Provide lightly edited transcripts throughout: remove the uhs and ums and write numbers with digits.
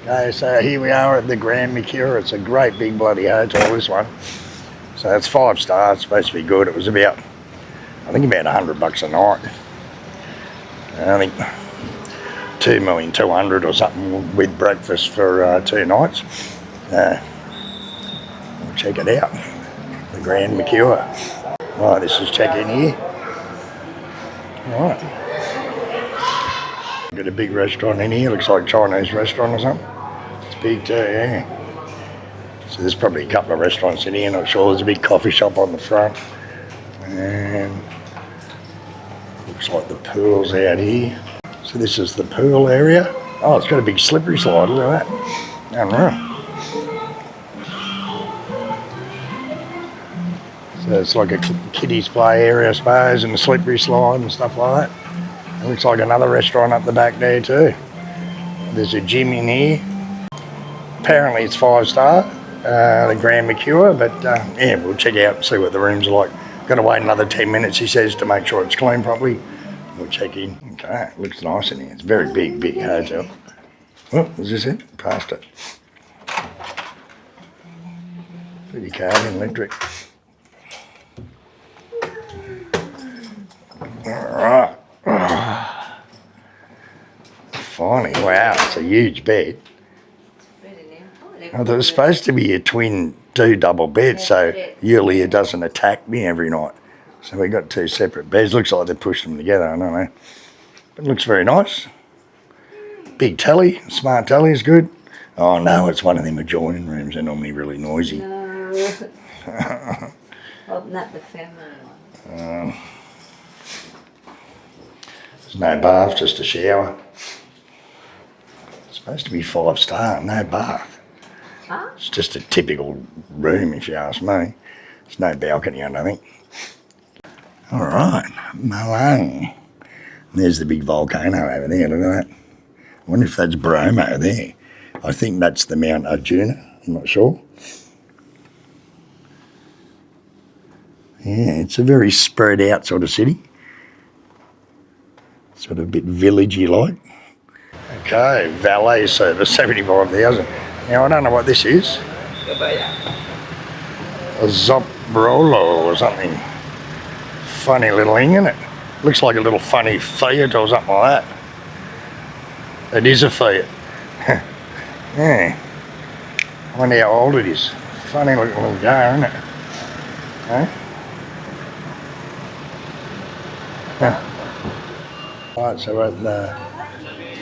Okay, so here we are at the Grand Mecure. It's a great big bloody hotel, this one. So it's 5 stars, it's supposed to be good. It was about, I think about $100 a night. I think 2,200,000 or something with breakfast for 2 nights. We'll check it out. The Grand Mecure. Right, this is check-in here. Alright. Got a big restaurant in here, looks like a Chinese restaurant or something. It's big too, yeah. So there's probably a couple of restaurants in here, not sure. There's a big coffee shop on the front. And looks like the pool's out here. So this is the pool area. Oh, it's got a big slippery slide, look at that. Unreal. So it's like a kiddies play area, I suppose, and a slippery slide and stuff like that. It looks like another restaurant up the back there too. There's a gym in here. Apparently it's 5 star, the Grand Mecure, but yeah, we'll check out and see what the rooms are like. Got to wait another 10 minutes, he says, to make sure it's clean properly. We'll check in. Okay, it looks nice in here. It's a very big hotel. Oh, was this it? Past it. Pretty car and electric. Alright. Finally, wow, it's a huge bed. Oh, there was supposed to be a twin 2 double beds, so Yulia doesn't attack me every night. So we got 2 separate beds. Looks like they pushed them together, I don't know. But it looks very nice. Big telly, smart telly is good. Oh no, it's one of them adjoining rooms. They're normally really noisy. No. Well, not the family one. There's no bath, just a shower. It's supposed to be 5 star, no bath. Huh? It's just a typical room, if you ask me. There's no balcony, I don't think. All right, Malang. There's the big volcano over there, look at that. I wonder if that's Bromo there. I think that's the Mount Arjuna, I'm not sure. Yeah, it's a very spread out sort of city. Sort of a bit villagey like. Okay, valet service, 75,000. Now I don't know what this is. A Zobrolo or something. Funny little thing, isn't it? Looks like a little funny Fiat or something like that. It is a Fiat. Yeah. I wonder how old it is. Funny looking little car, isn't it? Huh? Right, so we're at the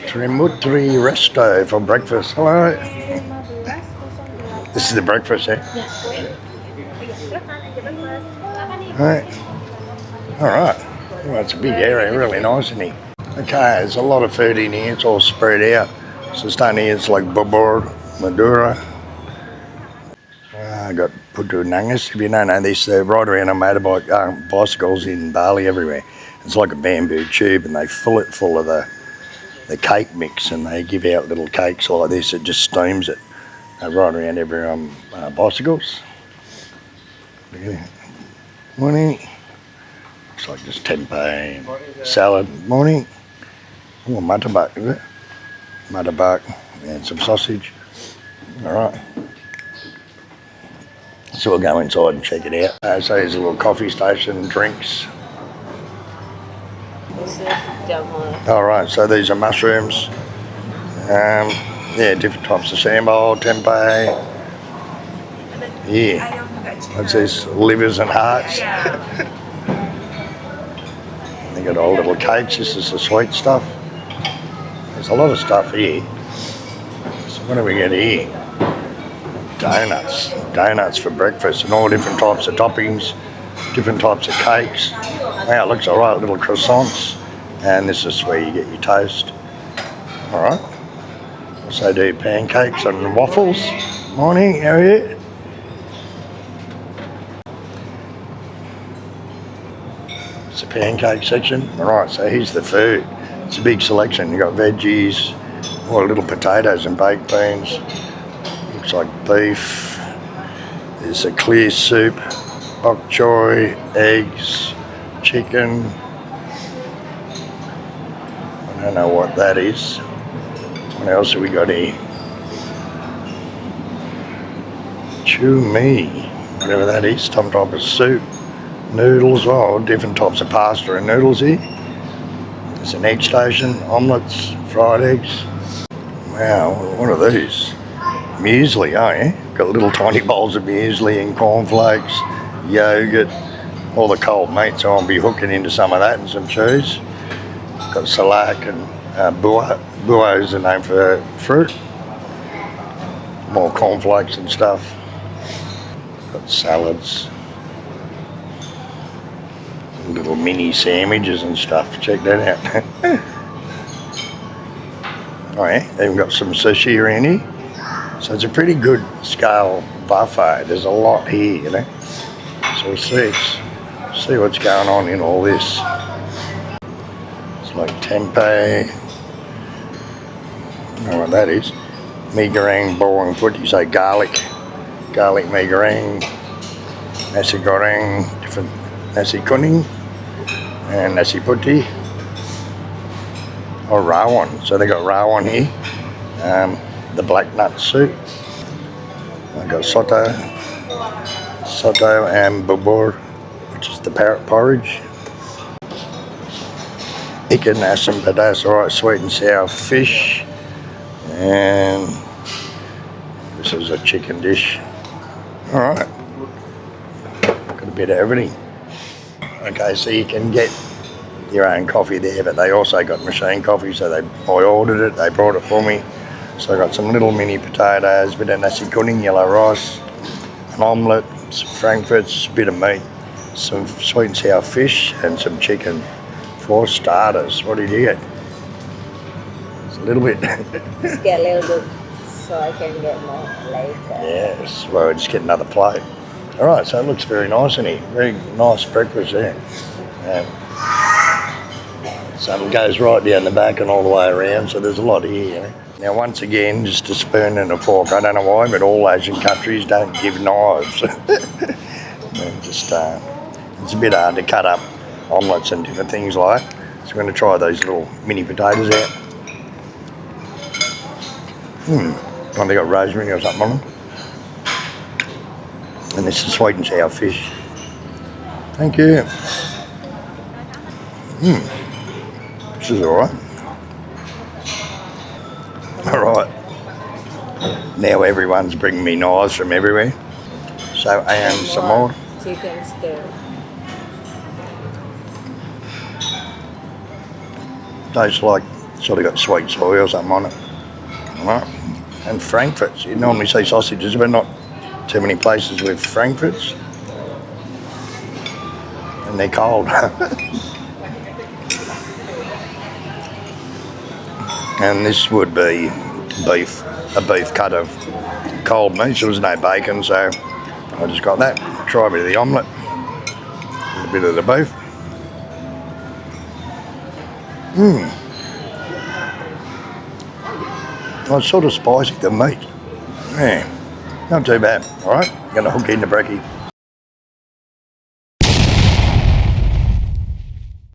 Trimutri Resto for breakfast. Hello. This is the breakfast, eh? Right. Alright. Well, it's a big area, really nice, isn't it? Okay, there's a lot of food in here, it's all spread out. So starting here, it's like bubur, madura. I got putu nangas. If you don't know this, they're right around on motorbike, bicycles in Bali everywhere. It's like a bamboo tube and they fill it full of the cake mix and they give out little cakes like this. It just steams it right around every bicycles. Look at that. Morning. Looks like just tempeh and salad. Morning. Oh, mutterbak, is it? Mutterbak and some sausage. Alright. So we'll go inside and check it out. So there's a little coffee station, drinks. Alright, so these are mushrooms. Yeah, different types of sambal, tempeh. Yeah. What's this? Livers and hearts. They got all little cakes. This is the sweet stuff. There's a lot of stuff here. So what do we get here? Donuts. Donuts for breakfast and all different types of toppings, different types of cakes. Wow, it looks alright, little croissants. And this is where you get your toast. Alright. Also do pancakes and waffles. Morning, how are you? It's a pancake section. Alright, so here's the food. It's a big selection. You've got veggies, all little potatoes and baked beans. Looks like beef. There's a clear soup, bok choy, eggs, chicken. I don't know what that is. What else have we got here? Chumi, whatever that is, some type of soup. Noodles, oh, different types of pasta and noodles here. There's an egg station, omelettes, fried eggs. Wow, what are these? Muesli, oh yeah. Got little tiny bowls of muesli and cornflakes, yogurt, all the cold meat, so I'll be hooking into some of that and some cheese. Got salak and buah. Buah is the name for fruit. More cornflakes and stuff. Got salads. Little mini sandwiches and stuff. Check that out. Oh yeah, they've got some sushi around here. So it's a pretty good scale buffet. There's a lot here, you know. So we'll see what's going on in all this. It's like tempeh. I don't know what that is. Mee goreng, bawang putih, so garlic mee goreng, nasi goreng, different nasi kuning, and nasi putih, or rawon. So they got rawon here, the black nut soup. I got soto and bubur, which is the parrot porridge. Ikan asam pedas, alright, sweet and sour fish, and this is a chicken dish. Alright, got a bit of everything. Okay, so you can get your own coffee there, but they also got machine coffee, so I ordered it, they brought it for me. So I got some little mini potatoes, a bit of nasi kuning, yellow rice, an omelette, some frankfurts, a bit of meat, some sweet and sour fish, and some chicken. For starters, what did you get? It's a little bit. Just get a little bit so I can get more later. Yes, well, just get another plate. All right, so it looks very nice in here. Very nice breakfast there. Sun goes right down the back and all the way around, so there's a lot here, you know. Now, once again, just a spoon and a fork. I don't know why, but all Asian countries don't give knives. Just, it's a bit hard to cut up omelettes and different things like that. So we're going to try those little mini potatoes out. Oh, they got rosemary or something on them. And this is sweet and sour fish. Thank you. This is alright. Alright. Now everyone's bringing me knives from everywhere. So, and some more. Chicken stir. Tastes like sort of got sweet soy or something on it. Alright. And frankfurts. You normally see sausages, but not too many places with frankfurts. And they're cold. And this would be beef, a beef cut of cold meat. There was no bacon, so I just got that. Try a bit of the omelette, a bit of the beef. Oh, it's sort of spicy, the meat. Yeah, not too bad. All right, I'm going to hook in the brekkie.